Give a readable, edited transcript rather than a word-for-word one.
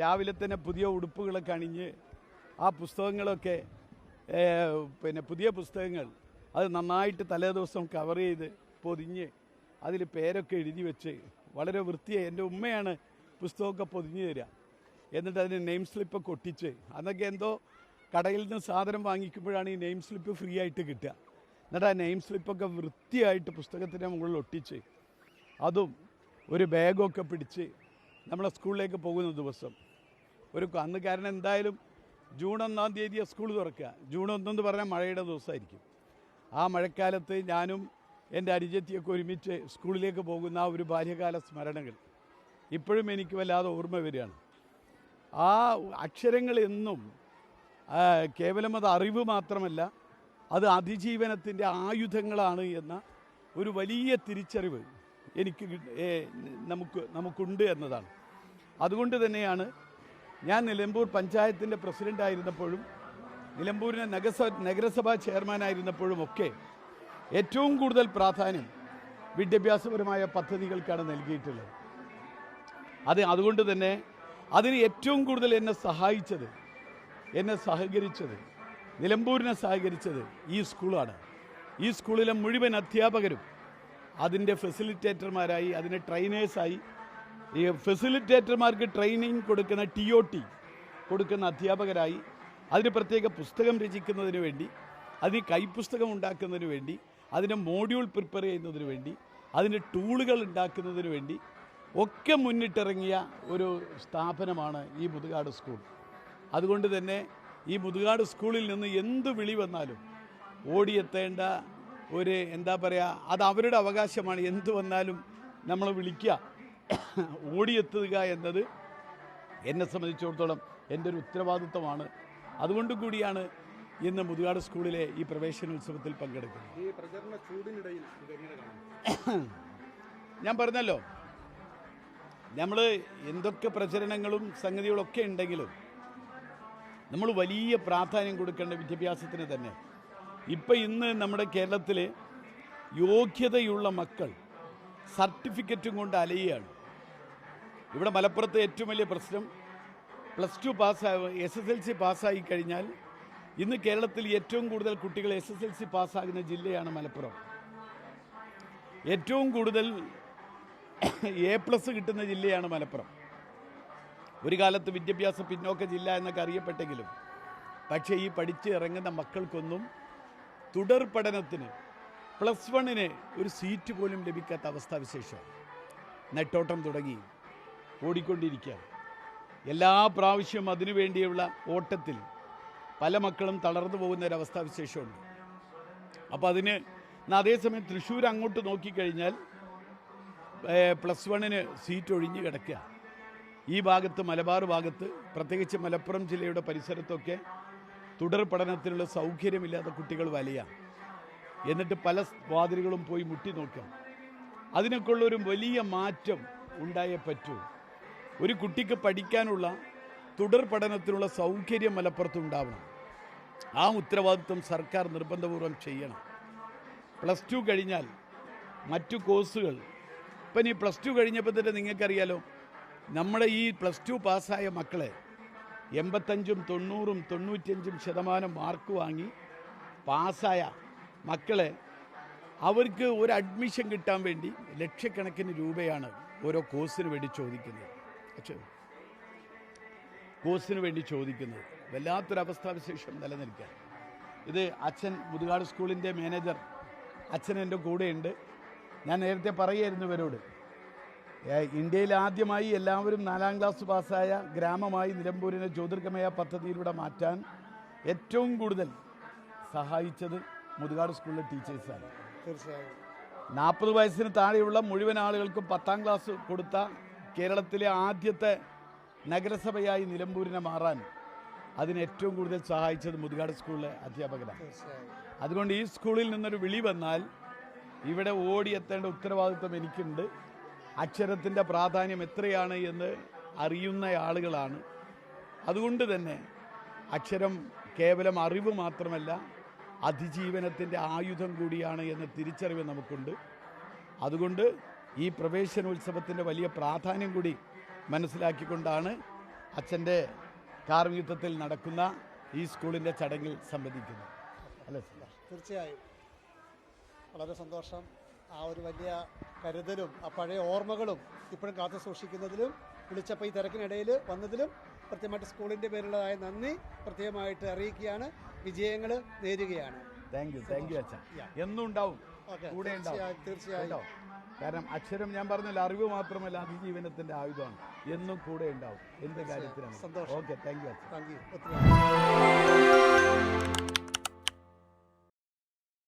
രാവിലെ തന്നെ പുതിയ ഉടുപ്പുകളൊക്കെ അണിഞ്ഞ് ആ പുസ്തകങ്ങളൊക്കെ പുതിയ പുസ്തകങ്ങൾ അത് നന്നായിട്ട് തലേദിവസം കവർ ചെയ്ത് പൊതിഞ്ഞ് അതിൽ പേരൊക്കെ എഴുതി വെച്ച് വളരെ വൃത്തിയായി എൻ്റെ ഉമ്മയാണ് പുസ്തകമൊക്കെ പൊതിഞ്ഞ് തരിക. എന്നിട്ട് അതിന് നെയിം സ്ലിപ്പൊക്കെ ഒട്ടിച്ച്, അന്നൊക്കെ എന്തോ കടയിൽ നിന്ന് സാധനം വാങ്ങിക്കുമ്പോഴാണ് ഈ നെയിം സ്ലിപ്പ് ഫ്രീ ആയിട്ട് കിട്ടുക. എന്നിട്ട് ആ നെയിം സ്ലിപ്പൊക്കെ വൃത്തിയായിട്ട് പുസ്തകത്തിൻ്റെ മുകളിൽ ഒട്ടിച്ച് അതും ഒരു ബാഗൊക്കെ പിടിച്ച് നമ്മളെ സ്കൂളിലേക്ക് പോകുന്ന ദിവസം അന്ന് കാരണം എന്തായാലും ജൂൺ 1-ാം തീയതി സ്കൂൾ തുറക്കുക. ജൂൺ 1 എന്ന് പറഞ്ഞാൽ മഴയുടെ ദിവസമായിരിക്കും. ആ മഴക്കാലത്ത് ഞാനും എൻ്റെ അനുജത്തിയൊക്കെ ഒരുമിച്ച് സ്കൂളിലേക്ക് പോകുന്ന ആ ഒരു ബാല്യകാല സ്മരണകൾ ഇപ്പോഴും എനിക്ക് വല്ലാതെ ഓർമ്മ വരികയാണ്. ആ അക്ഷരങ്ങൾ എന്നും കേവലം അത് അറിവ് മാത്രമല്ല, അത് അതിജീവനത്തിൻ്റെ ആയുധങ്ങളാണ് എന്ന ഒരു വലിയ തിരിച്ചറിവ് നമുക്കുണ്ട് എന്നതാണ്. അതുകൊണ്ട് തന്നെയാണ് ഞാൻ നിലമ്പൂർ പഞ്ചായത്തിൻ്റെ പ്രസിഡൻ്റായിരുന്നപ്പോഴും നിലമ്പൂരിനെ നഗരസഭാ ചെയർമാനായിരുന്നപ്പോഴും ഒക്കെ ഏറ്റവും കൂടുതൽ പ്രാധാന്യം വിദ്യാഭ്യാസപരമായ പദ്ധതികൾക്കാണ് നൽകിയിട്ടുള്ളത്. അതുകൊണ്ട് തന്നെ അതിന് ഏറ്റവും കൂടുതൽ എന്നെ സഹകരിച്ചത് നിലമ്പൂരിനെ സഹകരിച്ചത് ഈ സ്കൂളാണ്. ഈ സ്കൂളിലെ മുഴുവൻ അധ്യാപകരും അതിൻ്റെ ഫെസിലിറ്റേറ്റർമാരായി, അതിൻ്റെ ട്രെയിനേഴ്സായി, ഈ ഫെസിലിറ്റേറ്റർമാർക്ക് ട്രെയിനിങ് കൊടുക്കുന്ന TOT കൊടുക്കുന്ന അധ്യാപകരായി, അതിന് പ്രത്യേക പുസ്തകം രചിക്കുന്നതിന് വേണ്ടി, അതിന് കൈപ്പുസ്തകം ഉണ്ടാക്കുന്നതിന് വേണ്ടി, അതിൻ്റെ മോഡ്യൂൾ പ്രിപ്പയർ ചെയ്യുന്നതിന് വേണ്ടി, അതിൻ്റെ ടൂളുകൾ ഉണ്ടാക്കുന്നതിന് വേണ്ടി ഒക്കെ മുന്നിട്ടിറങ്ങിയ ഒരു സ്ഥാപനമാണ് ഈ മുതുകാട് സ്കൂൾ. അതുകൊണ്ട് തന്നെ ഈ മുതുകാട് സ്കൂളിൽ നിന്ന് എന്ത് വിളി വന്നാലും ഓടിയെത്തേണ്ട അത് അവരുടെ അവകാശമാണ്. എന്ത് വന്നാലും നമ്മൾ വിളിക്കുക, ഓടിയെത്തുക എന്നത് എന്നെ സംബന്ധിച്ചിടത്തോളം എൻ്റെ ഒരു ഉത്തരവാദിത്വമാണ്. അതുകൊണ്ട് കൂടിയാണ് ഇന്ന് മുതുകാട് സ്കൂളിലെ ഈ പ്രവേശനോത്സവത്തിൽ പങ്കെടുക്കുന്നത്. ഈ പ്രചരണ ചൂടിനിടയിൽ ഞാൻ പറഞ്ഞല്ലോ, നമ്മൾ എന്തൊക്കെ പ്രചരണങ്ങളും സംഗതികളൊക്കെ ഉണ്ടെങ്കിലും നമ്മൾ വലിയ പ്രാധാന്യം കൊടുക്കേണ്ട വിദ്യാഭ്യാസത്തിന് തന്നെ. ഇന്ന് നമ്മുടെ കേരളത്തിൽ യോഗ്യതയുള്ള മക്കൾ സർട്ടിഫിക്കറ്റും കൊണ്ട് അലയുകയാണ്. ഇവിടെ മലപ്പുറത്തെ ഏറ്റവും വലിയ പ്രശ്നം +2 SSLC പാസ്സായി കഴിഞ്ഞാൽ ഇന്ന് കേരളത്തിൽ ഏറ്റവും കൂടുതൽ കുട്ടികൾ SSLC പാസ്സാകുന്ന ജില്ലയാണ് മലപ്പുറം. ഏറ്റവും കൂടുതൽ A+ കിട്ടുന്ന ജില്ലയാണ് മലപ്പുറം. ഒരു കാലത്ത് വിദ്യാഭ്യാസ പിന്നോക്ക ജില്ല എന്നൊക്കെ അറിയപ്പെട്ടെങ്കിലും പക്ഷേ ഈ പഠിച്ച് ഇറങ്ങുന്ന മക്കൾക്കൊന്നും തുടർ പഠനത്തിന് +1 ഒരു സീറ്റ് പോലും ലഭിക്കാത്ത അവസ്ഥാവിശേഷം. നെട്ടോട്ടം തുടങ്ങി ഓടിക്കൊണ്ടിരിക്കുക. എല്ലാ പ്രാവശ്യവും അതിനുവേണ്ടിയുള്ള ഓട്ടത്തിൽ പല മക്കളും തളർന്നു പോകുന്ന ഒരവസ്ഥാവിശേഷമുണ്ട്. അപ്പോൾ അതേസമയം തൃശ്ശൂർ അങ്ങോട്ട് നോക്കിക്കഴിഞ്ഞാൽ +1 സീറ്റ് ഒഴിഞ്ഞു കിടക്കുക. ഈ ഭാഗത്ത്, മലബാർ ഭാഗത്ത്, പ്രത്യേകിച്ച് മലപ്പുറം ജില്ലയുടെ പരിസരത്തൊക്കെ തുടർ പഠനത്തിനുള്ള സൗകര്യമില്ലാത്ത കുട്ടികൾ വലയാണ്. എന്നിട്ട് പല വാതിലുകളും പോയി മുട്ടി നോക്കുക. അതിനൊക്കെ ഉള്ളൊരു വലിയ മാറ്റം ഉണ്ടായേ പറ്റൂ. ഒരു കുട്ടിക്ക് പഠിക്കാനുള്ള തുടർ പഠനത്തിനുള്ള സൗകര്യം മലപ്പുറത്തുണ്ടാവണം. ആ ഉത്തരവാദിത്വം സർക്കാർ നിർബന്ധപൂർവ്വം ചെയ്യണം. +2 കഴിഞ്ഞാൽ മറ്റു കോഴ്സുകൾ, ഇപ്പം ഈ +2 കഴിഞ്ഞപ്പോൾ തന്നെ നിങ്ങൾക്കറിയാലോ, നമ്മുടെ ഈ +2 പാസ്സായ മക്കളെ 85%, 90%, 95% മാർക്ക് വാങ്ങി പാസ്സായ മക്കളെ അവർക്ക് ഒരു അഡ്മിഷൻ കിട്ടാൻ വേണ്ടി ലക്ഷക്കണക്കിന് രൂപയാണ് ഓരോ കോഴ്സിന് വേണ്ടി ചോദിക്കുന്നത്. വല്ലാത്തൊരവസ്ഥാവിശേഷം നിലനിൽക്കുക. ഇത് അച്ഛൻ മുതുകാട് സ്കൂളിൻ്റെ മാനേജർ അച്ഛൻ എൻ്റെ കൂടെയുണ്ട്. ഞാൻ നേരത്തെ പറയായിരുന്നു ഇവരോട്, ഇന്ത്യയിൽ ആദ്യമായി എല്ലാവരും 4ാം ക്ലാസ് പാസ്സായ ഗ്രാമമായി നിലമ്പൂരിനെ ജ്യോതിർഗമയ പദ്ധതിയിലൂടെ മാറ്റാൻ ഏറ്റവും കൂടുതൽ സഹായിച്ചത് മുതുകാട് സ്കൂളിലെ ടീച്ചേഴ്സാണ്. തീർച്ചയായും 40 വയസ്സിന് താഴെയുള്ള മുഴുവൻ ആളുകൾക്കും 10ാം ക്ലാസ് കൊടുത്ത കേരളത്തിലെ ആദ്യത്തെ നഗരസഭയായി നിലമ്പൂരിനെ മാറാൻ അതിന് ഏറ്റവും കൂടുതൽ സഹായിച്ചത് മുതുകാട് സ്കൂളിലെ അധ്യാപകരാണ്. അതുകൊണ്ട് ഈ സ്കൂളിൽ നിന്നൊരു വിളി വന്നാൽ ഇവിടെ ഓടിയെത്തേണ്ട ഉത്തരവാദിത്വം എനിക്കുണ്ട്. അക്ഷരത്തിൻ്റെ പ്രാധാന്യം എത്രയാണ് എന്ന് അറിയുന്ന ആളുകളാണ്. അതുകൊണ്ട് തന്നെ അക്ഷരം കേവലം അറിവ് മാത്രമല്ല, അതിജീവനത്തിൻ്റെ ആയുധം കൂടിയാണ് എന്ന തിരിച്ചറിവ് നമുക്കുണ്ട്. അതുകൊണ്ട് ഈ പ്രവേശനോത്സവത്തിൻ്റെ വലിയ പ്രാധാന്യം കൂടി മനസ്സിലാക്കിക്കൊണ്ടാണ് അച്ഛൻ്റെ കാർമ്മികത്വത്തിൽ നടക്കുന്ന ഈ സ്കൂളിൻ്റെ ചടങ്ങിൽ സംബന്ധിക്കുന്നു. അല്ലേ സർ? തീർച്ചയായും വളരെ സന്തോഷം. ആ ഒരു വലിയ കരുതലും ആ പഴയ ഓർമ്മകളും ഇപ്പോഴും കാത്തു സൂക്ഷിക്കുന്നതിലും വിളിച്ചപ്പോൾ ഈ തിരക്കിനിടയിൽ വന്നതിലും പ്രത്യേകമായിട്ട് സ്കൂളിൻ്റെ പേരുള്ളതായ നന്ദി പ്രത്യേകമായിട്ട് അറിയിക്കുകയാണ്. വിജയങ്ങൾ നേരുകയാണ്. താങ്ക് യു അച്ഛൻ. എന്നും ഉണ്ടാവും, ഓക്കെ, കൂടെ ഉണ്ടാവും. തീർച്ചയായും. കേട്ടോ? കാരണം അക്ഷരം ഞാൻ പറഞ്ഞല്ലോ, അറിവ് മാത്രമല്ല അതിജീവനത്തിൻ്റെ ആയുധമാണ്. എന്നും കൂടെ ഉണ്ടാവും എന്ത് കാര്യത്തിലാണ്. സന്തോഷം. ഓക്കെ, താങ്ക് യു അച്ഛൻ. Thank you. ഒത്തിരി